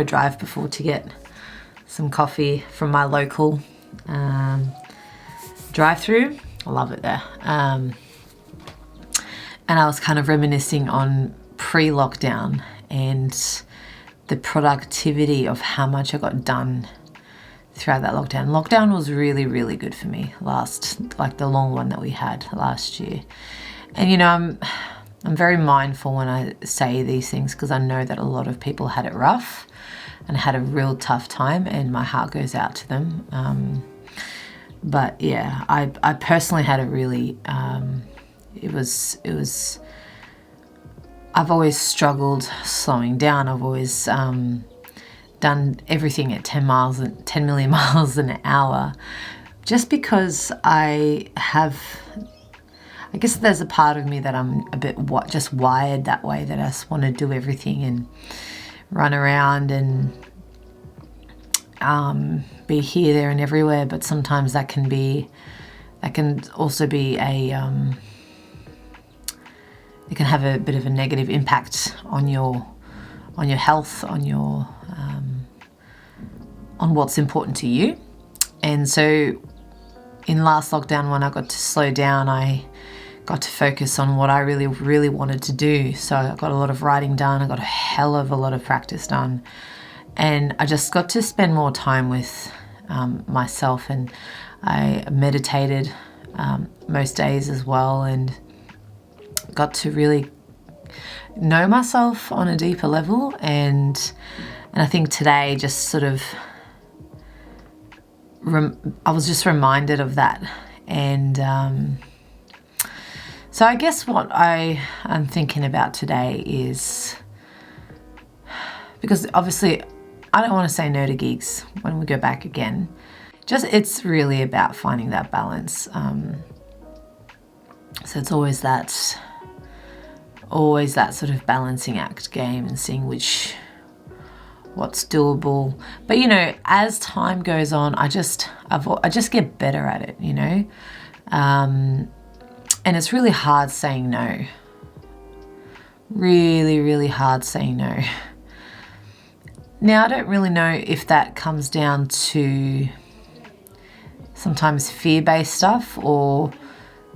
a drive before to get some coffee from my local drive-through. I love it there. And I was kind of reminiscing on pre-lockdown and the productivity of how much I got done throughout that lockdown. Lockdown was really, really good for me like the long one that we had last year. And you know, I'm very mindful when I say these things because I know that a lot of people had it rough and had a real tough time, and my heart goes out to them. But yeah, I personally had a really, it was, I've always struggled slowing down. I've always done everything at 10 million miles an hour, just because I guess there's a part of me that I'm a bit just wired that way, that I just want to do everything and run around and be here, there and everywhere. But sometimes that can also be it can have a bit of a negative impact on your health, on what's important to you. And so in last lockdown, when I got to slow down, I got to focus on what I really, really wanted to do. So I got a lot of writing done. I got a hell of a lot of practice done. And I just got to spend more time with myself, and I meditated most days as well, and got to really know myself on a deeper level. And I think today just sort of I was just reminded of that. And so I guess what I am thinking about today is, because obviously I don't want to say no to gigs when we go back again. Just, it's really about finding that balance. So it's always that sort of balancing act game and seeing what's doable. But you know, as time goes on, I just get better at it, you know. And it's really hard saying no. Really, really hard saying no. Now, I don't really know if that comes down to sometimes fear-based stuff or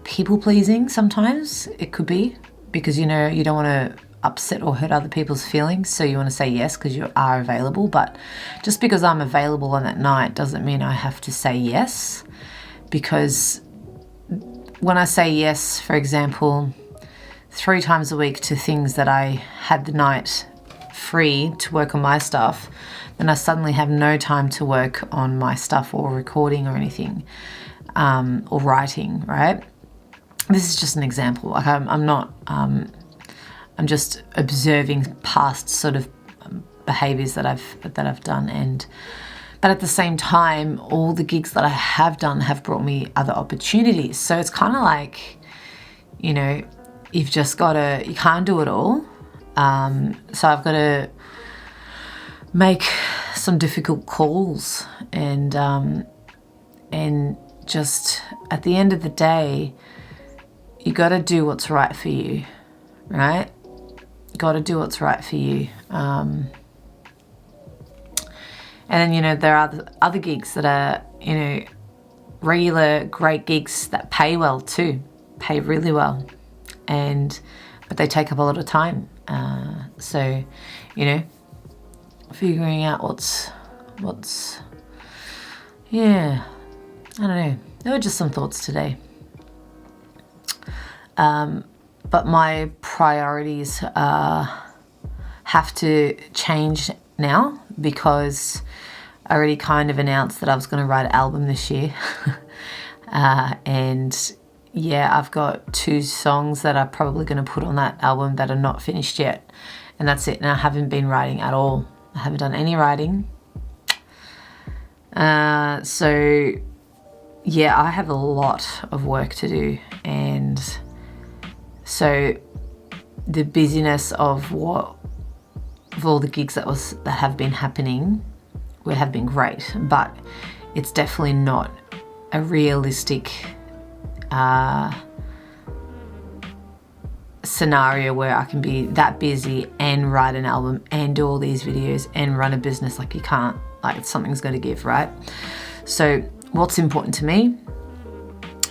people-pleasing. Sometimes it could be because, you know, you don't want to upset or hurt other people's feelings, so you want to say yes because you are available. But just because I'm available on that night doesn't mean I have to say yes, because when I say yes, for example, 3 times a week to things that I had the night free to work on my stuff, then I suddenly have no time to work on my stuff or recording or anything, or writing, right? This is just an example. Like I'm just observing past sort of behaviors that I've done, but at the same time, all the gigs that I have done have brought me other opportunities. So it's kind of like, you know, you can't do it all. So I've got to make some difficult calls, and just at the end of the day, you got to do what's right for you, right? Got to do what's right for you. And then, you know, there are other gigs that are, you know, regular great gigs that pay well too, pay really well, but they take up a lot of time. So, you know, figuring out what's, yeah, I don't know. There were just some thoughts today. But my priorities have to change now, because I already kind of announced that I was going to write an album this year. And yeah, I've got 2 songs that I'm probably going to put on that album that are not finished yet. And that's it. And I haven't been writing at all. I haven't done any writing. So yeah, I have a lot of work to do. And so the busyness of all the gigs that have been happening have been great, but it's definitely not a realistic scenario where I can be that busy and write an album and do all these videos and run a business. Like, you can't, like, something's got to give, right? So what's important to me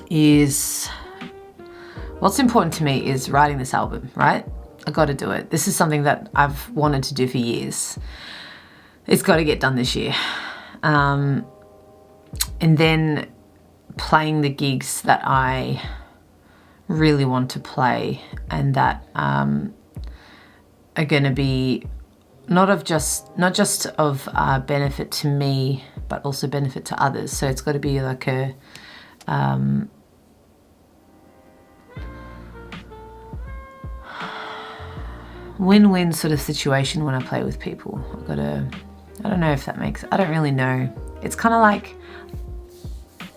is writing this album, right? I got to do it. This is something that I've wanted to do for years. It's got to get done this year. And then playing the gigs that I really want to play and that are going to be not just of benefit to me, but also benefit to others. So it's got to be like a win-win sort of situation when I play with people. I don't know if that makes, I don't really know. It's kind of like,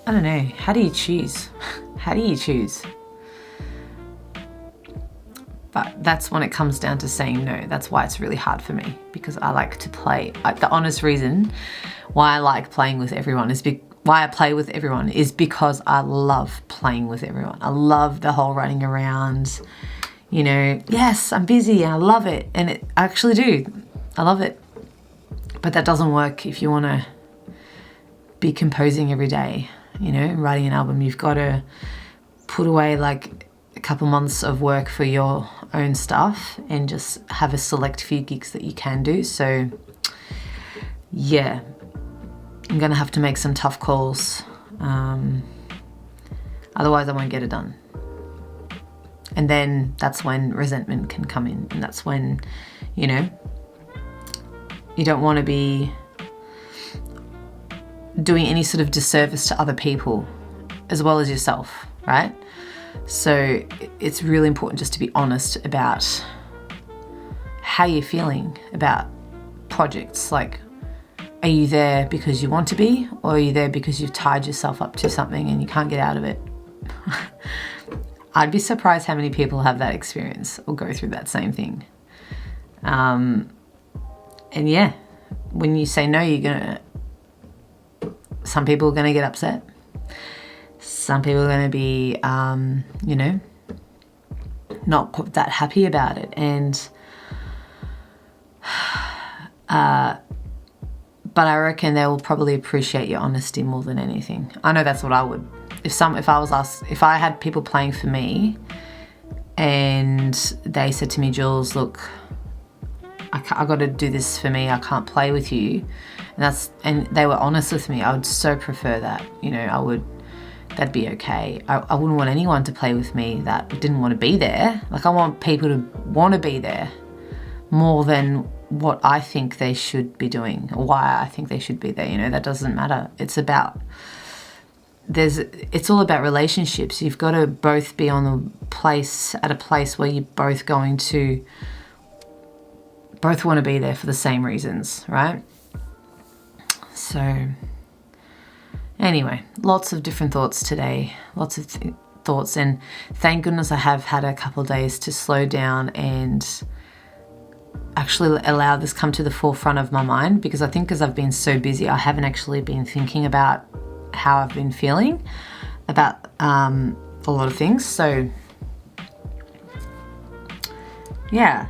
I don't know, how do you choose? How do you choose? But that's when it comes down to saying no. That's why it's really hard for me, because I like to play. The honest reason why I like playing with everyone is why I play with everyone is because I love playing with everyone. I love the whole running around, you know, yes, I'm busy and I love it. And I actually do. I love it. But that doesn't work if you want to be composing every day, you know, writing an album. You've got to put away like a couple months of work for your own stuff and just have a select few gigs that you can do. So yeah, I'm going to have to make some tough calls. Otherwise I won't get it done. And then that's when resentment can come in. And that's when, you know, you don't want to be doing any sort of disservice to other people as well as yourself, right? So it's really important just to be honest about how you're feeling about projects. Like, are you there because you want to be, or are you there because you've tied yourself up to something and you can't get out of it? I'd be surprised how many people have that experience or go through that same thing. And yeah, when you say no, some people are gonna get upset. Some people are gonna be, you know, not that happy about it. And, but I reckon they will probably appreciate your honesty more than anything. I know that's what I would. If I had people playing for me and they said to me, Jules, look, I got to do this for me. I can't play with you. And they were honest with me. I would so prefer that, you know, that'd be okay. I wouldn't want anyone to play with me that didn't want to be there. Like, I want people to want to be there more than what I think they should be doing or why I think they should be there. You know, that doesn't matter. It's all about relationships. You've got to both be at a place where you're both want to be there for the same reasons, right? So anyway, lots of different thoughts today, lots of thoughts, and thank goodness I have had a couple of days to slow down and actually allow this come to the forefront of my mind, because I think because I've been so busy, I haven't actually been thinking about how I've been feeling about a lot of things. So yeah,